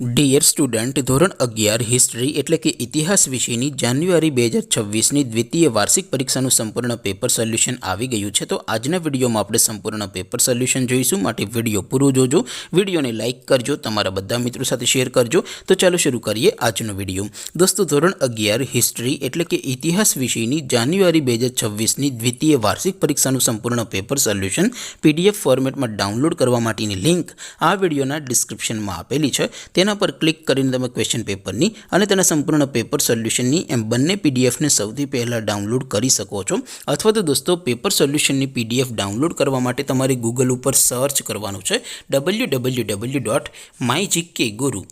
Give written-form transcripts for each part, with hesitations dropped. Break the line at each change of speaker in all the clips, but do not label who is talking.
Dear student, ધોરણ 11 history એટલે કે ઇતિહાસ વિષયની જાન્યુઆરી 2026ની દ્વિતીય વાર્ષિક પરીક્ષાનું સંપૂર્ણ પેપર સોલ્યુશન આવી ગયું છે. તો આજના વિડીયોમાં આપણે સંપૂર્ણ પેપર સોલ્યુશન જોઈશું. માટે વિડીયો પૂરો જોજો, વિડીયોને લાઇક કરજો, તમારા બધા મિત્રો સાથે શેર કરજો. તો ચાલો શરૂ કરીએ આજનો વિડીયો. દોસ્તો, ધોરણ 11 હિસ્ટ્રી એટલે કે ઇતિહાસ વિષયની જાન્યુઆરી 2026ની દ્વિતીય વાર્ષિક પરીક્ષાનું સંપૂર્ણ પેપર સોલ્યુશન PDF ફોર્મેટમાં ડાઉનલોડ કરવા માટેની લિંક આ વિડીયોના ડિસ્ક્રિપ્શનમાં આપેલી છે. તેના પર ક્લિક કરીને તમે ક્વેશ્ચન પેપરની અને તેના સંપૂર્ણ પેપર સોલ્યુશનની એમ બંને PDFને સૌથી પહેલાં ડાઉનલોડ કરી શકો છો. અથવા તો દોસ્તો, પેપર સોલ્યુશનની PDF ડાઉનલોડ કરવા માટે તમારે ગૂગલ ઉપર સર્ચ કરવાનું છે www.mygkguru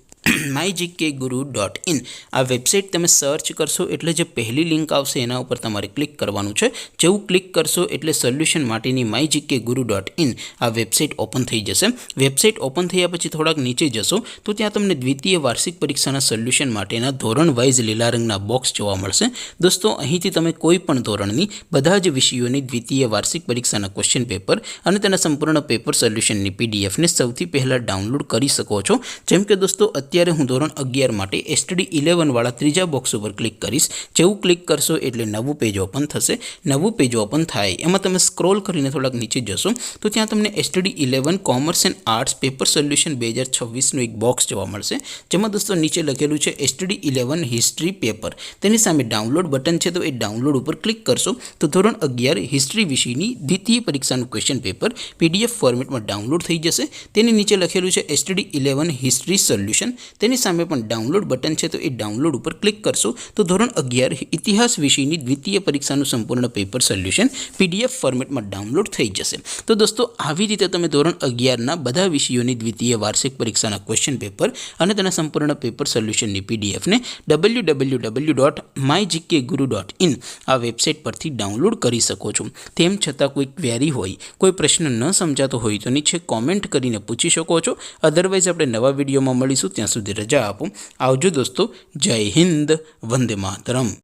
mygkguru.in. આ વેબસાઇટ તમે સર્ચ કરશો એટલે જે પહેલી લિંક આવશે એના ઉપર તમારે ક્લિક કરવાનું છે. જેવું ક્લિક કરશો એટલે સોલ્યુશન માટેની mygkguru.in આ વેબસાઇટ ઓપન થઈ જશે. વેબસાઇટ ઓપન થયા પછી થોડાક નીચે જશો તો ત્યાં તમને દ્વિતીય વાર્ષિક પરીક્ષાના સોલ્યુશન માટેના ધોરણ વાઇઝ લીલા રંગના બોક્સ જોવા મળશે. દોસ્તો, અહીંથી તમે કોઈ પણ ધોરણની બધા જ વિષયોની દ્વિતીય વાર્ષિક પરીક્ષાના ક્વેશ્ચન પેપર અને તેના સંપૂર્ણ પેપર સોલ્યુશનની PDFને સૌથી પહેલાં ડાઉનલોડ કરી શકો છો. જેમ કે દોસ્તો, અત્યારે હું ધોરણ 11 માટે STD 11 વાળા ત્રીજા બોક્સ ઉપર ક્લિક કરીશ. જેવું ક્લિક કરશો એટલે નવું પેજ ઓપન થશે. નવું પેજ ઓપન થાય એમાં તમે સ્ક્રોલ કરીને થોડાક નીચે જશો તો ત્યાં તમને STD 11 commerce and arts paper solution 2026નું એક બોક્સ જોવા મળશે. જેમાં દોસ્તો નીચે લખેલું છે STD 11 હિસ્ટ્રી પેપર. તેની સામે ડાઉનલોડ બટન છે, તો એ ડાઉનલોડ ઉપર ક્લિક કરશો તો ધોરણ 11 હિસ્ટ્રી વિષયની દ્વિતીય પરીક્ષાનું ક્વેશ્ચન પેપર PDF ફોર્મેટમાં ડાઉનલોડ થઈ જશે. તેની નીચે લખેલું છે STD 11 હિસ્ટ્રી સોલ્યુશન. તેની સામે પણ ડાઉનલોડ બટન છે, તો એ ડાઉનલોડ ઉપર ક્લિક કરશો તો ધોરણ 11 ઇતિહાસ વિષયની દ્વિતીય પરીક્ષાનું સંપૂર્ણ પેપર સોલ્યુશન PDF ફોર્મેટમાં ડાઉનલોડ થઈ જશે. તો દોસ્તો, આવી રીતે તમે ધોરણ 11ના બધા વિષયોની દ્વિતીય વાર્ષિક પરીક્ષાના ક્વેશ્ચન પેપર અને તેના સંપૂર્ણ પેપર સોલ્યુશનની PDFને www.mygkguru.in આ વેબસાઇટ પરથી ડાઉનલોડ કરી શકો છો. તેમ છતાં કોઈ ક્વેરી હોય, કોઈ પ્રશ્ન ન સમજાતો હોય તો નીચે કોમેન્ટ કરીને પૂછી શકો છો. અધરવાઇઝ આપણે નવા વિડીયોમાં મળીશું. ત્યાં સુધી રજા આપો. આવજો દોસ્તો. જય હિન્દ. વંદે માતરમ.